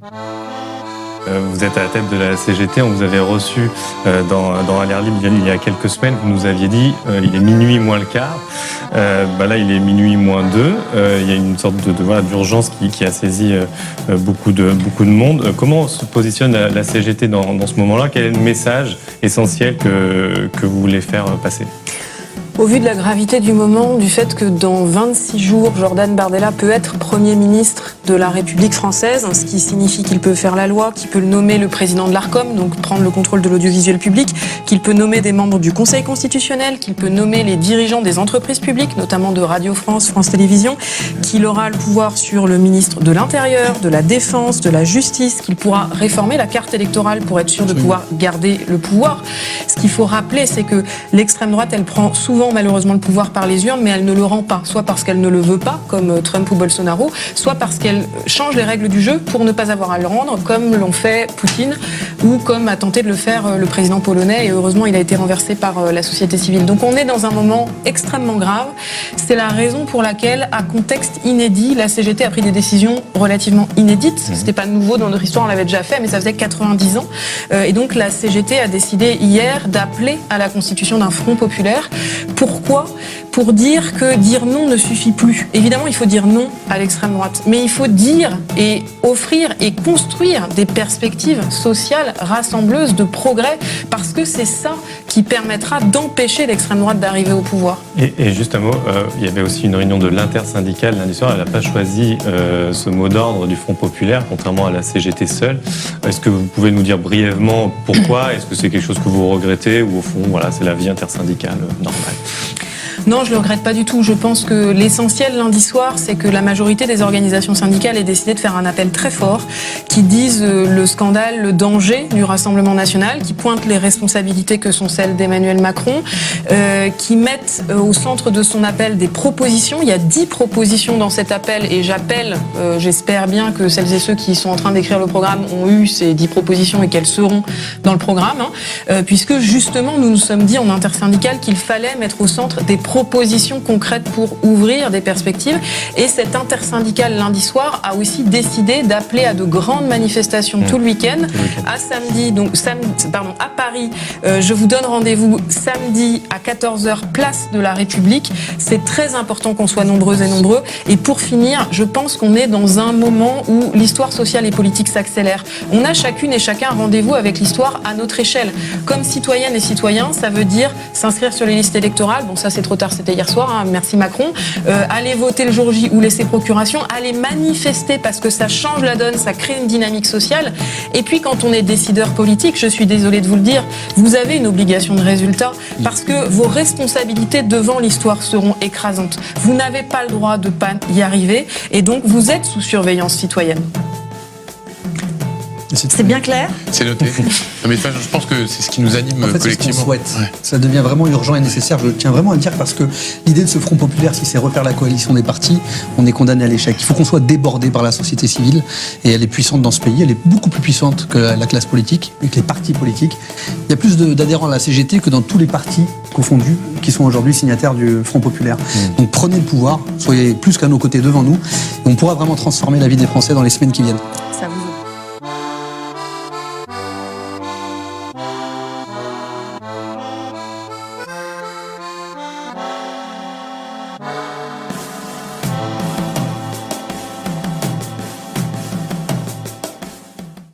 Vous êtes à la tête de la CGT, on vous avait reçu dans Alert Libre il y a quelques semaines, vous nous aviez dit il est minuit moins le quart, là il est minuit moins 2, il y a une sorte d'urgence qui a saisi beaucoup de monde. Comment se positionne la CGT dans ce moment-là? Quel est le message essentiel que vous voulez faire passer? Au vu de la gravité du moment, du fait que dans 26 jours, Jordan Bardella peut être Premier ministre de la République française, ce qui signifie qu'il peut faire la loi, qu'il peut nommer le président de l'Arcom, donc prendre le contrôle de l'audiovisuel public, qu'il peut nommer des membres du Conseil constitutionnel, qu'il peut nommer les dirigeants des entreprises publiques, notamment de Radio France, France Télévisions, qu'il aura le pouvoir sur le ministre de l'Intérieur, de la Défense, de la Justice, qu'il pourra réformer la carte électorale pour être sûr de pouvoir garder le pouvoir. Ce qu'il faut rappeler, c'est que l'extrême droite, elle prend souvent malheureusement le pouvoir par les urnes, mais elle ne le rend pas, soit parce qu'elle ne le veut pas, comme Trump ou Bolsonaro, soit parce qu'elle change les règles du jeu pour ne pas avoir à le rendre, comme l'ont fait Poutine, ou comme a tenté de le faire le président polonais, et heureusement il a été renversé par la société civile. Donc on est dans un moment extrêmement grave. C'est la raison pour laquelle, à contexte inédit, la CGT a pris des décisions relativement inédites. C'était pas nouveau dans notre histoire, on l'avait déjà fait, mais ça faisait 90 ans. Et donc la CGT a décidé hier d'appeler à la constitution d'un front populaire. Pourquoi ? Pour dire que dire non ne suffit plus. Évidemment, il faut dire non à l'extrême droite, mais il faut dire et offrir et construire des perspectives sociales rassembleuses de progrès, parce que c'est ça qui permettra d'empêcher l'extrême droite d'arriver au pouvoir. Et juste un mot, il y avait aussi une réunion de l'intersyndicale lundi soir, elle n'a pas choisi ce mot d'ordre du Front populaire, contrairement à la CGT seule. Est-ce que vous pouvez nous dire brièvement pourquoi? Est-ce que c'est quelque chose que vous regrettez, ou au fond, voilà, c'est la vie intersyndicale normale? Non, je ne le regrette pas du tout. Je pense que l'essentiel lundi soir, c'est que la majorité des organisations syndicales ait décidé de faire un appel très fort, qui dise le scandale, le danger du Rassemblement national, qui pointe les responsabilités que sont celles d'Emmanuel Macron, qui mettent au centre de son appel des propositions. Il y a 10 propositions dans cet appel, et j'appelle, j'espère bien que celles et ceux qui sont en train d'écrire le programme ont eu ces 10 propositions et qu'elles seront dans le programme, puisque justement nous nous sommes dit en intersyndicale qu'il fallait mettre au centre des propositions concrètes pour ouvrir des perspectives. Et cette intersyndicale lundi soir a aussi décidé d'appeler à de grandes manifestations tout le week-end. À samedi, à Paris, je vous donne rendez-vous samedi à 14h, place de la République. C'est très important qu'on soit nombreuses et nombreux. Et pour finir, je pense qu'on est dans un moment où l'histoire sociale et politique s'accélère. On a chacune et chacun rendez-vous avec l'histoire à notre échelle. Comme citoyennes et citoyens, ça veut dire s'inscrire sur les listes électorales. Bon, ça c'est trop tard, c'était hier soir, merci Macron. Aller voter le jour J ou laisser procuration, aller manifester parce que ça change la donne, ça crée une dynamique sociale. Et puis quand on est décideur politique, je suis désolée de vous le dire, vous avez une obligation de résultat parce que vos responsabilités devant l'histoire seront écrasantes. Vous n'avez pas le droit de pas y arriver et donc vous êtes sous surveillance citoyenne. C'est bien clair ? C'est noté. Mais je pense que c'est ce qui nous anime collectivement. C'est ce qu'on souhaite. Ouais. Ça devient vraiment urgent et nécessaire, je tiens vraiment à le dire, parce que l'idée de ce Front populaire, si c'est refaire la coalition des partis, on est condamné à l'échec. Il faut qu'on soit débordé par la société civile, et elle est puissante dans ce pays, elle est beaucoup plus puissante que la classe politique, et que les partis politiques. Il y a plus d'adhérents à la CGT que dans tous les partis confondus qui sont aujourd'hui signataires du Front populaire. Donc prenez le pouvoir, soyez plus qu'à nos côtés devant nous, et on pourra vraiment transformer la vie des Français dans les semaines qui viennent. Ça